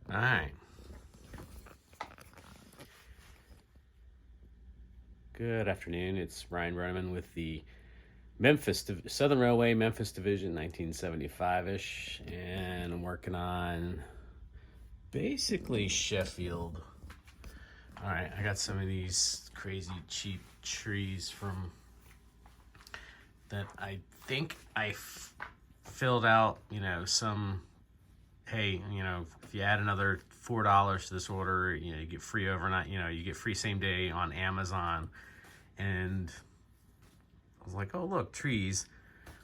All right. Good afternoon. It's Ryan Roman with the Southern Railway Memphis Division, 1975-ish, and I'm working on basically Sheffield. All right, I got some of these crazy cheap trees from that I think I filled out, some, hey, if you add another $4 to this order, you get free overnight, you get free same day on Amazon. And I was like, oh, look, trees.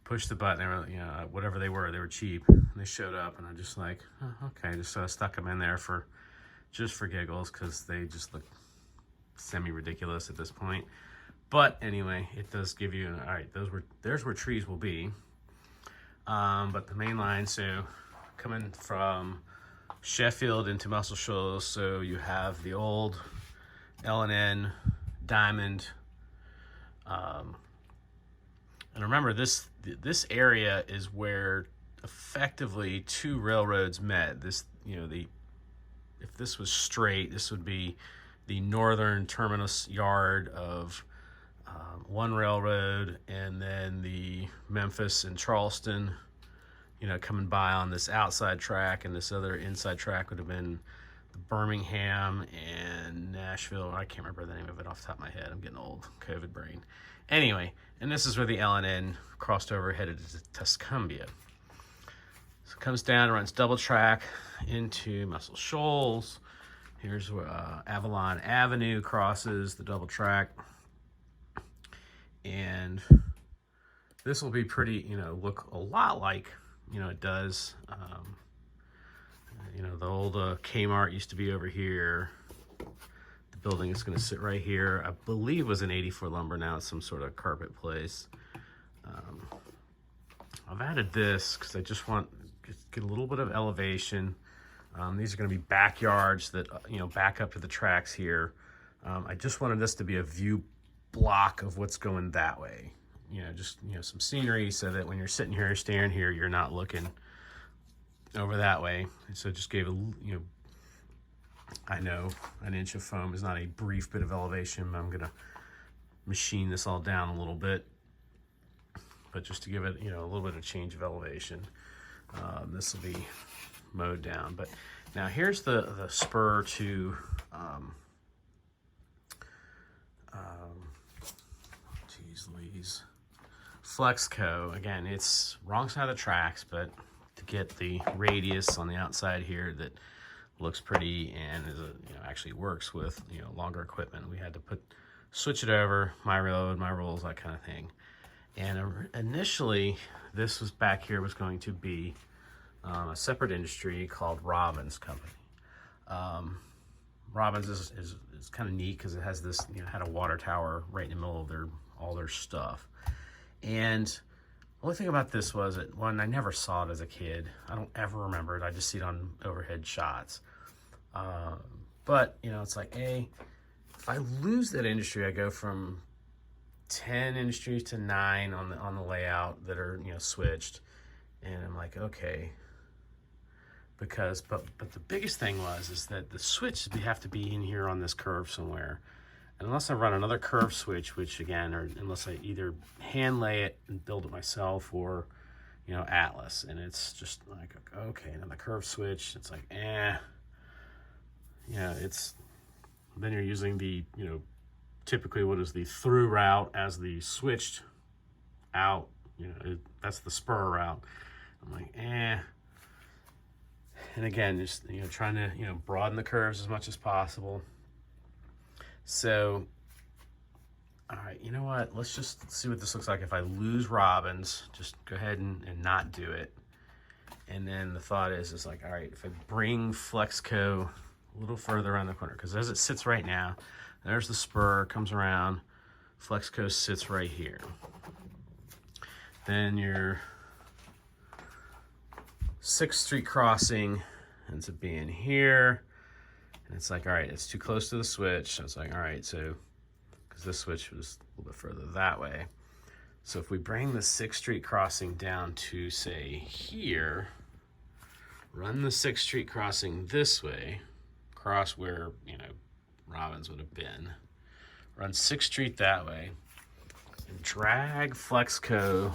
Push the button, they were, whatever they were cheap. And they showed up, and I'm just like, oh, okay. Just stuck them in there just for giggles, because they just look semi-ridiculous at this point. But anyway, it does give you, all right, there's where trees will be. But the main line, so coming from Sheffield into Muscle Shoals, so you have the old L&N Diamond. And remember, this area is where effectively two railroads met. If this was straight, this would be the northern terminus yard of one railroad, and then the Memphis and Charleston, coming by on this outside track, and this other inside track would have been the Birmingham and Nashville. I can't remember the name of it off the top of my head. I'm getting old, COVID brain. Anyway, and this is where the L&N crossed over, headed to Tuscumbia. So it comes down, runs double track into Muscle Shoals. Here's where Avalon Avenue crosses the double track. And this will be pretty, look a lot like, it does. The old Kmart used to be over here. The building is going to sit right here. I believe it was an 84 lumber. Now it's some sort of carpet place. I've added this because I just want to get a little bit of elevation. These are going to be backyards that, back up to the tracks here. I just wanted this to be a view block of what's going that way. Some scenery so that when you're sitting here, staring here, you're not looking over that way. So just gave I know an inch of foam is not a brief bit of elevation. I'm going to machine this all down a little bit, but just to give it, a little bit of change of elevation. This will be mowed down. But now here's the spur to geez Louise, Flexco. Again, it's wrong side of the tracks, but to get the radius on the outside here that looks pretty and is actually works with longer equipment, we had to switch it over, my load, my rules, that kind of thing. And initially, this was back here was going to be a separate industry called Robbins company. Robbins is kind of neat because it has this, had a water tower right in the middle of all their stuff. And the only thing about this was that, one, I never saw it as a kid. I don't ever remember it. I just see it on overhead shots. But, it's like, if I lose that industry, I go from 10 industries to 9 on the layout that are, switched. And I'm like, okay. But the biggest thing is that the switch have to be in here on this curve somewhere. And unless I run another curve switch, which again, or unless I either hand lay it and build it myself or, Atlas. And it's just like, okay, and then the curve switch, it's like, then you're using the, typically what is the through route as the switched out, that's the spur route. I'm like, And again, just, trying to, broaden the curves as much as possible. So, all right, you know what? Let's just see what this looks like if I lose Robbins. Just go ahead and not do it. And then the thought is like, all right, if I bring Flexco a little further around the corner, because as it sits right now, there's the spur, comes around, Flexco sits right here. Then your 6th Street crossing ends up being here. And it's like, all right, it's too close to the switch. So it's like, all right, so, because this switch was a little bit further that way. So if we bring the 6th Street crossing down to, say, here, run the 6th Street crossing this way, cross where, Robbins would have been. Run 6th Street that way, and drag Flexco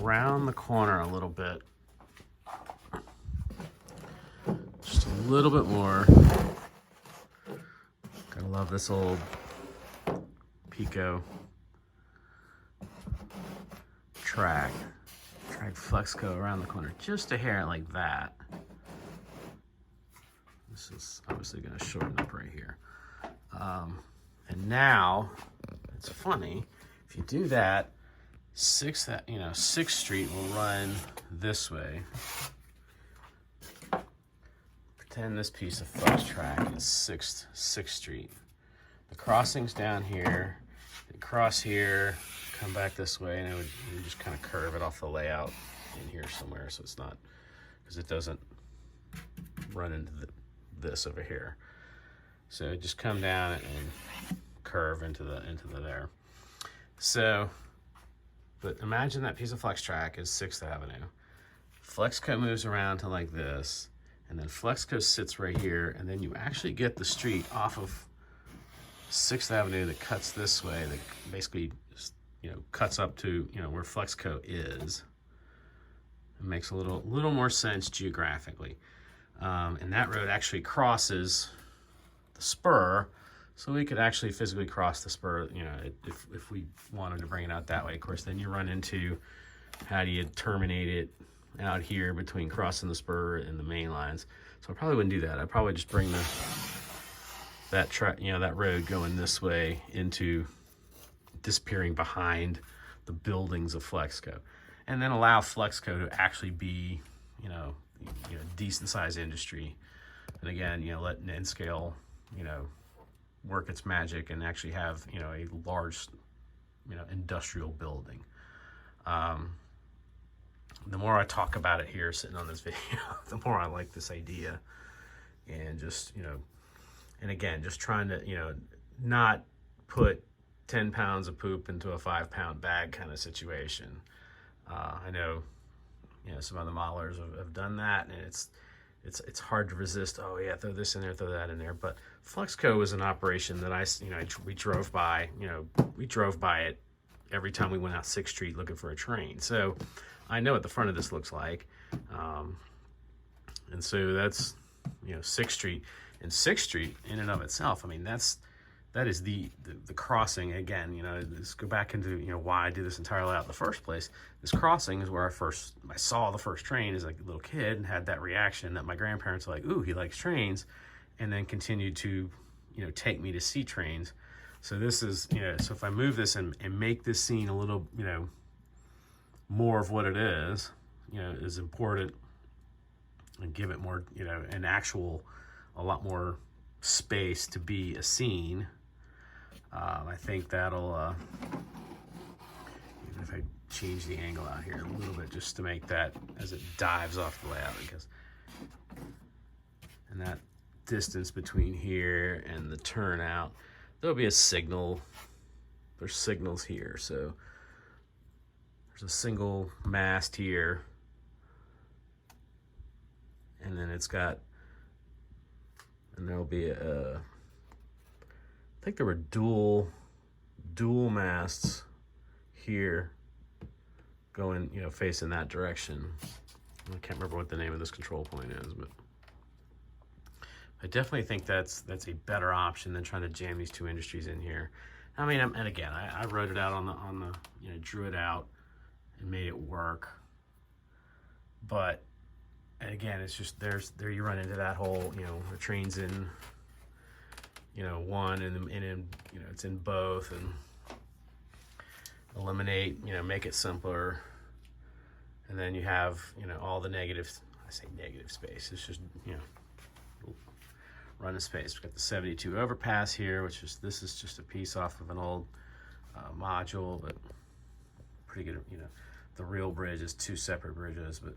around the corner a little bit. Just a little bit more. Gotta love this old Pico drag Flexco around the corner, just a hair like that. This is obviously going to shorten up right here. And now, it's funny, if you do that, 6th Street will run this way. Pretend this piece of flex track is 6th Street. The crossing's down here, they cross here, come back this way, and you just kind of curve it off the layout in here somewhere, so it's not, because it doesn't run into this over here. So just come down and curve into the there. So, but imagine that piece of flex track is 6th Avenue. Flexco moves around to like this, and then Flexco sits right here, and then you actually get the street off of 6th Avenue that cuts this way, that basically cuts up to where Flexco is. It makes a little more sense geographically. And that road actually crosses the spur, so we could actually physically cross the spur, if we wanted to bring it out that way. Of course, then you run into, how do you terminate it out here between crossing the spur and the main lines? So I probably wouldn't do that. I'd probably just bring that road going this way into disappearing behind the buildings of Flexco, and then allow Flexco to actually be, decent sized industry. And again, let N-Scale, work its magic and actually have, a large, industrial building. The more I talk about it here, sitting on this video, the more I like this idea. And just, and again, just trying to, not put 10 pounds of poop into a 5-pound bag kind of situation. I know, some other modelers have done that, and it's hard to resist. Oh yeah, throw this in there, throw that in there. But Flexco was an operation that we drove by. We drove by it every time we went out 6th Street looking for a train. So I know what the front of this looks like. And so that's 6th Street, and 6th Street in and of itself. I mean, that is the crossing. Again, let's go back into why I did this entire layout in the first place. This crossing is where I saw the first train as a little kid, and had that reaction that my grandparents were like, ooh, he likes trains, and then continued to take me to see trains. So this is so if I move this and make this scene a little more of what it is important, and give it more a lot more space to be a scene. I think that'll, even if I change the angle out here a little bit, just to make that as it dives off the layout, and that distance between here and the turnout, there'll be a signal. There's signals here, so there's a single mast here, and then it's got, and there'll be I think there were dual masts here going, facing that direction. I can't remember what the name of this control point is, but I definitely think that's a better option than trying to jam these two industries in here. I mean, and again, I wrote it out on the drew it out and made it work. But again, it's just there you run into that whole, the train's in one, and in it's in both, and eliminate, make it simpler, and then you have all the negative, I say negative space, it's just run a space. We've got the 72 overpass here, this is just a piece off of an old module, but pretty good. The real bridge is 2 separate bridges, but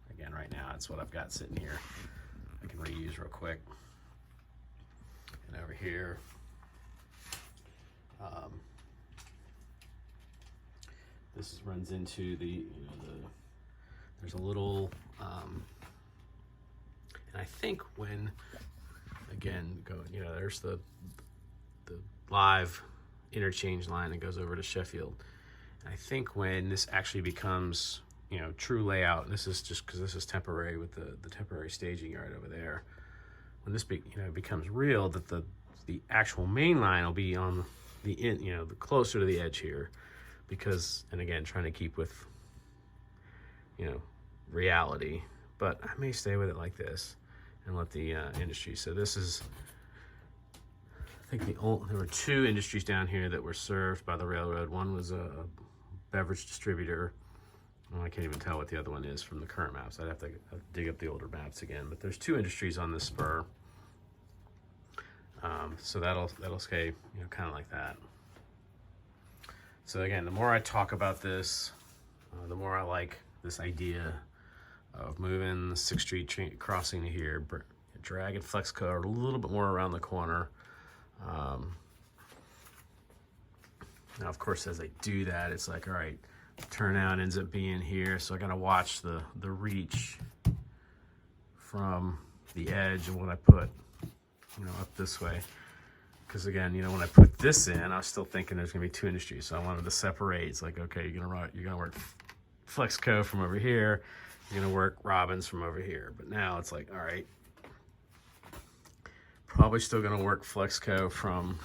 again, right now it's what I've got sitting here. I can reuse real quick. And over here, this runs into the, there's a little I think when, again, there's the live interchange line that goes over to Sheffield. And I think when this actually becomes, true layout, this is just because this is temporary with the temporary staging yard over there. When this becomes real, that the actual main line will be on the the closer to the edge here, because, and again, trying to keep with reality, but I may stay with it like this and let the industry. So this is, I think there were two industries down here that were served by the railroad. One was a beverage distributor. Well, I can't even tell what the other one is from the current maps. I'd have to dig up the older maps again. But there's two industries on this spur. So that'll stay, kind of like that. So again, the more I talk about this, the more I like this idea of moving the 6th Street crossing to here, dragging Flexco a little bit more around the corner. Now, of course, as I do that, it's like, all right, turnout ends up being here, so I gotta watch the reach from the edge and what I put, up this way. Because again, when I put this in, I was still thinking there's gonna be two industries, so I wanted to separate. It's like, okay, you're gonna work Flexco from over here, you're gonna work Robbins from over here. But now it's like, all right, probably still gonna work Flexco from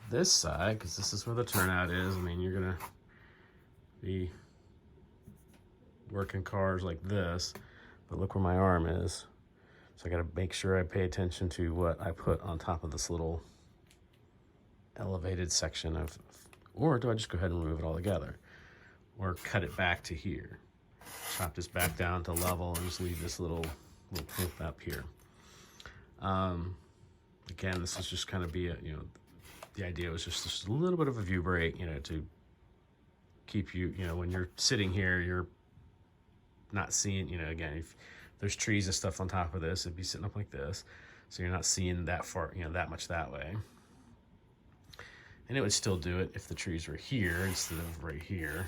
this side, because this is where the turnout is. I mean, you're gonna be working cars like this, but look where my arm is. So I gotta make sure I pay attention to what I put on top of this little elevated section of, or do I just go ahead and remove it all together? Or cut it back to here. Chop this back down to level and just leave this little pimp up here. Again, this is just kind of be the idea was just a little bit of a view break, to keep you, when you're sitting here, you're not seeing, again, if there's trees and stuff on top of this, it'd be sitting up like this. So you're not seeing that far, that much that way. And it would still do it if the trees were here instead of right here.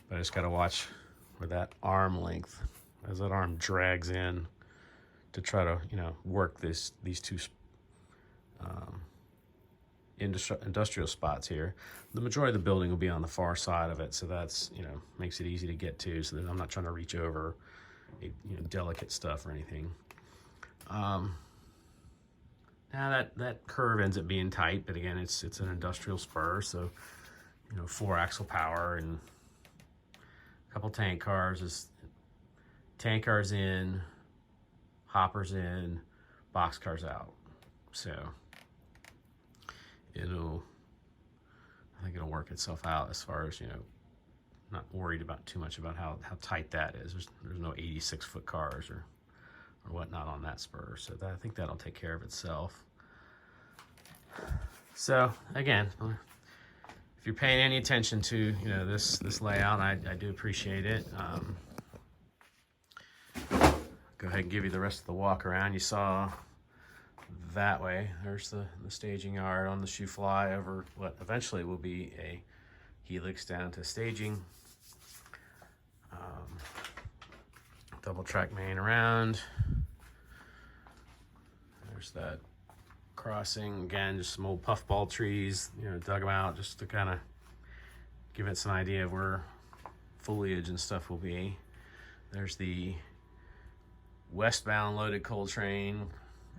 But I just got to watch where that arm length, as that arm drags in to try to, work these two industrial spots here. The majority of the building will be on the far side of it, so that's, makes it easy to get to, so that I'm not trying to reach over delicate stuff or anything. Now that curve ends up being tight, but again, it's an industrial spur, so 4-axle power and a couple tank cars. Tank cars in, hoppers in, box cars out. So I think it'll work itself out as far as, not worried about too much about how tight that is. There's no 86-foot cars or whatnot on that spur. So I think that'll take care of itself. So again, if you're paying any attention to, this layout, I do appreciate it. Go ahead and give you the rest of the walk around. You saw that way. There's the staging yard on the shoe fly over what eventually will be a helix down to staging. Double track main around. There's that crossing. Again, just some old puffball trees, dug them out just to kind of give it some idea of where foliage and stuff will be. There's the westbound loaded coal train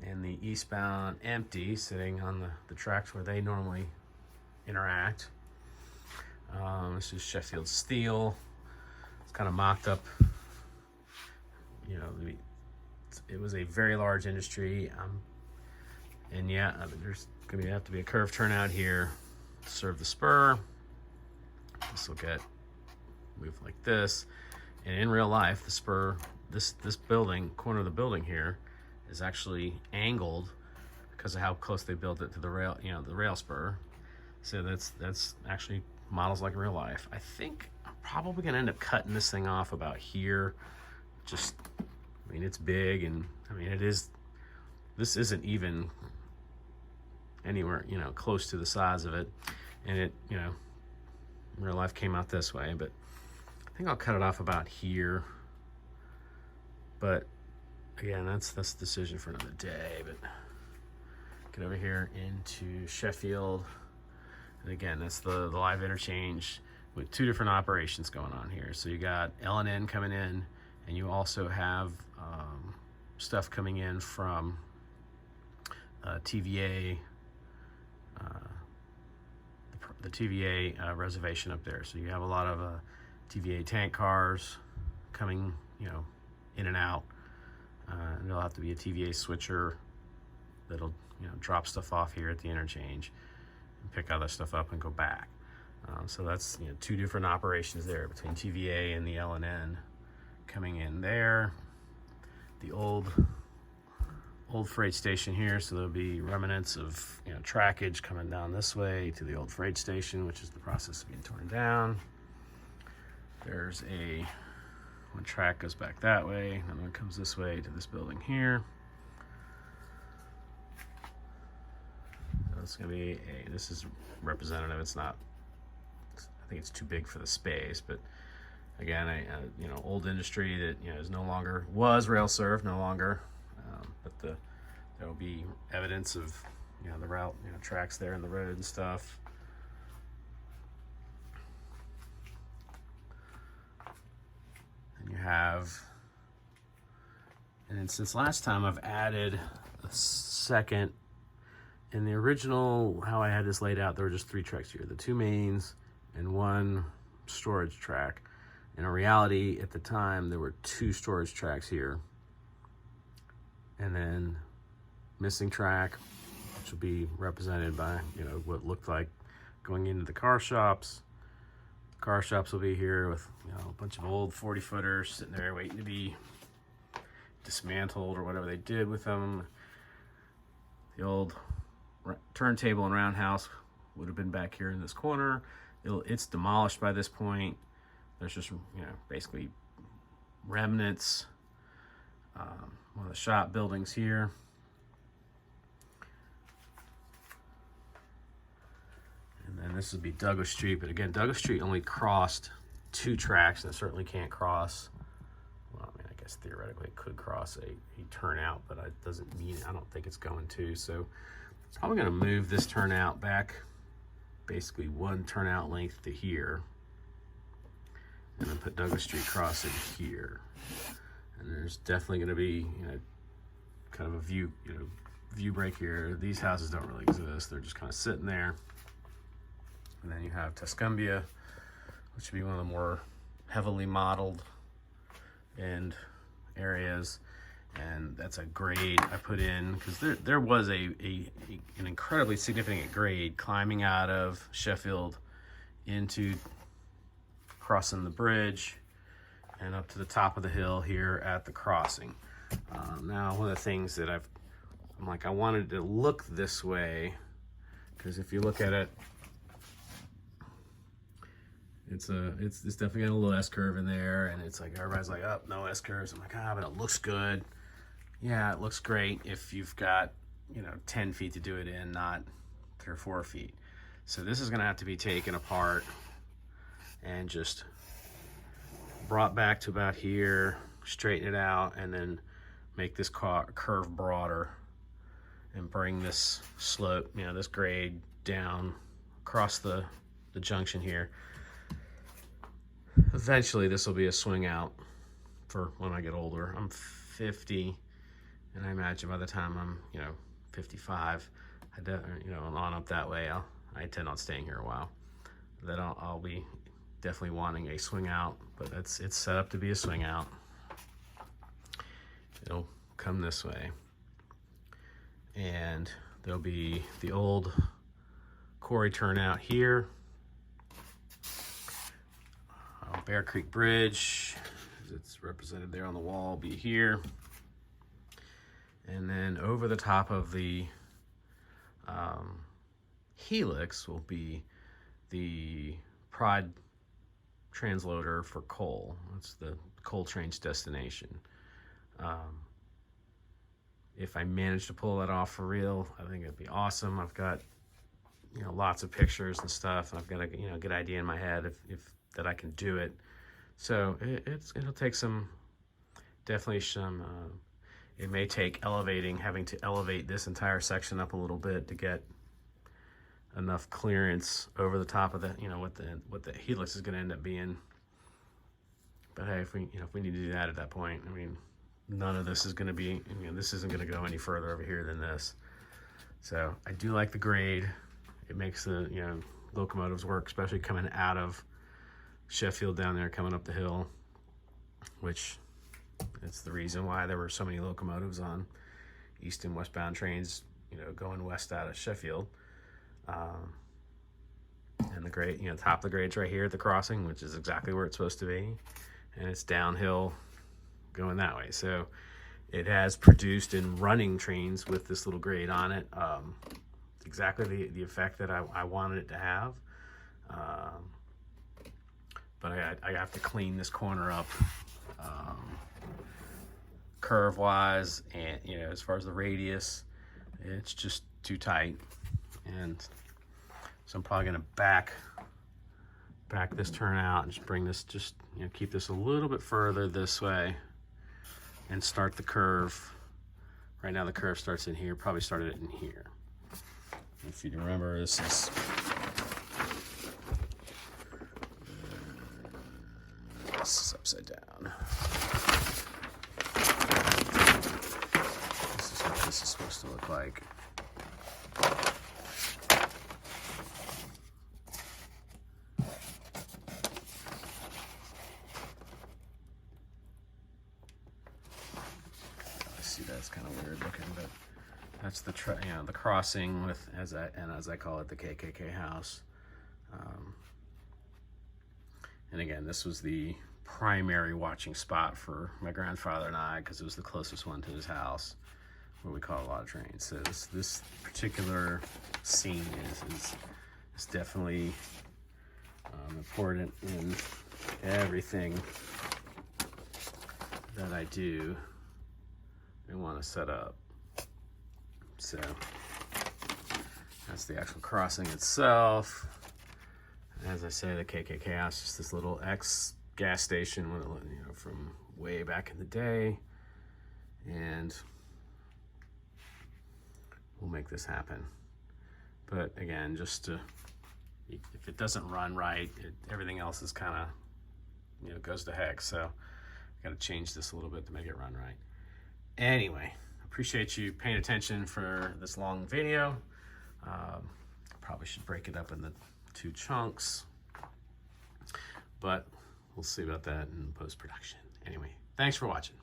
and the eastbound empty sitting on the tracks where they normally interact. This is Sheffield Steel. It's kind of mocked up. It was a very large industry. And yeah, there's going to have to be a curved turnout here to serve the spur. This will get moved like this. And in real life, the spur, this building, corner of the building here, is actually angled because of how close they built it to the rail, the rail spur. So that's actually models like real life. I think I'm probably gonna end up cutting this thing off about here. Just, it's big, and this isn't even anywhere, close to the size of it. And it, real life came out this way, but I think I'll cut it off about here. But again, that's the decision for another day. But get over here into Sheffield. And again, that's the live interchange with two different operations going on here. So you got L&N coming in, and you also have stuff coming in from TVA, the TVA reservation up there. So you have a lot of TVA tank cars coming, in and out. And there'll have to be a TVA switcher that'll, drop stuff off here at the interchange and pick other stuff up and go back. So that's two different operations there between TVA and the L&N coming in there. The old freight station here, so there'll be remnants of trackage coming down this way to the old freight station, which is the process of being torn down. There's one track goes back that way, and one comes this way to this building here. So it's gonna be this is representative. It's not. I think it's too big for the space, but again, old industry that is no longer was rail served, no longer, but there will be evidence of the route, tracks there in the road and stuff. And you have, and since last time I've added a second. In the original, how I had this laid out, there were just 3 tracks here, the 2 mains and 1 storage track. In reality, at the time, there were 2 storage tracks here. And then missing track, which will be represented by, what looked like going into the car shops. The car shops will be here with, a bunch of old 40-footers sitting there waiting to be dismantled or whatever they did with them. The old turntable and roundhouse would have been back here in this corner. It's demolished by this point. There's just basically remnants. One of the shop buildings here. And then this would be Douglas Street, but again, Douglas Street only crossed 2 tracks, and it certainly can't cross. Well, I guess theoretically it could cross a turnout, but it doesn't mean, I don't think it's going to. So probably going to move this turnout back basically 1 turnout length to here, and then put Douglas Street crossing here. And there's definitely going to be kind of a view break here. These houses don't really exist, they're just kind of sitting there. And then you have Tuscumbia, which would be one of the more heavily modeled end areas. And that's a grade I put in because there was an incredibly significant grade climbing out of Sheffield into crossing the bridge and up to the top of the hill here at the crossing. Now, one of the things that I wanted to look this way, because if you look at it, it's definitely got a little S curve in there, and it's like everybody's like, oh, no S curves. I'm like, but it looks good. Yeah, it looks great if you've got 10 feet to do it in, not 3 or 4 feet. So this is going to have to be taken apart and just brought back to about here, straighten it out, and then make this curve broader and bring this slope, this grade down across the junction here. Eventually this will be a swing out for when I get older. I'm 50, and I imagine by the time I'm 55, on up that way, I intend on staying here a while. That I'll be definitely wanting a swing out, but it's set up to be a swing out. It'll come this way, and there'll be the old quarry turnout here. Bear Creek Bridge, as it's represented there on the wall, be here. And then over the top of the helix will be the Pride transloader for coal. That's the coal train's destination. If I manage to pull that off for real, I think it'd be awesome. I've got lots of pictures and stuff, and I've got a good idea in my head if that I can do it. So it'll take some definitely some, it may take having to elevate this entire section up a little bit to get enough clearance over the top of the, what the helix is going to end up being. But hey, if we need to do that at that point, I mean, none of this is going to be, this isn't going to go any further over here than this. So I do like the grade. It makes the, locomotives work, especially coming out of Sheffield down there, coming up the hill, which it's the reason why there were so many locomotives on east and westbound trains, going west out of Sheffield. And the grade, top of the grade's right here at the crossing, which is exactly where it's supposed to be. And it's downhill going that way. So it has produced in running trains with this little grade on it, exactly the effect that I wanted it to have. But I have to clean this corner up curve wise, and as far as the radius, it's just too tight. And so I'm probably gonna back this turn out and just bring this, keep this a little bit further this way and start the curve. Right now the curve starts in here, probably started it in here. If you remember, this is upside down. This is what this is supposed to look like. See, that's kind of weird looking, but that's the the crossing with, as I call it, the KKK house. And again, this was the primary watching spot for my grandfather and I, because it was the closest one to his house, where we caught a lot of trains. So this particular scene is definitely important in everything that I do and want to set up. So that's the actual crossing itself. As I say, the KKK house is just this little ex gas station, from way back in the day, and we'll make this happen. But again, if it doesn't run right, everything else is kind of, goes to heck. So I got to change this a little bit to make it run right. Anyway, appreciate you paying attention for this long video. Probably should break it up into 2 chunks, but we'll see about that in post-production. Anyway, thanks for watching.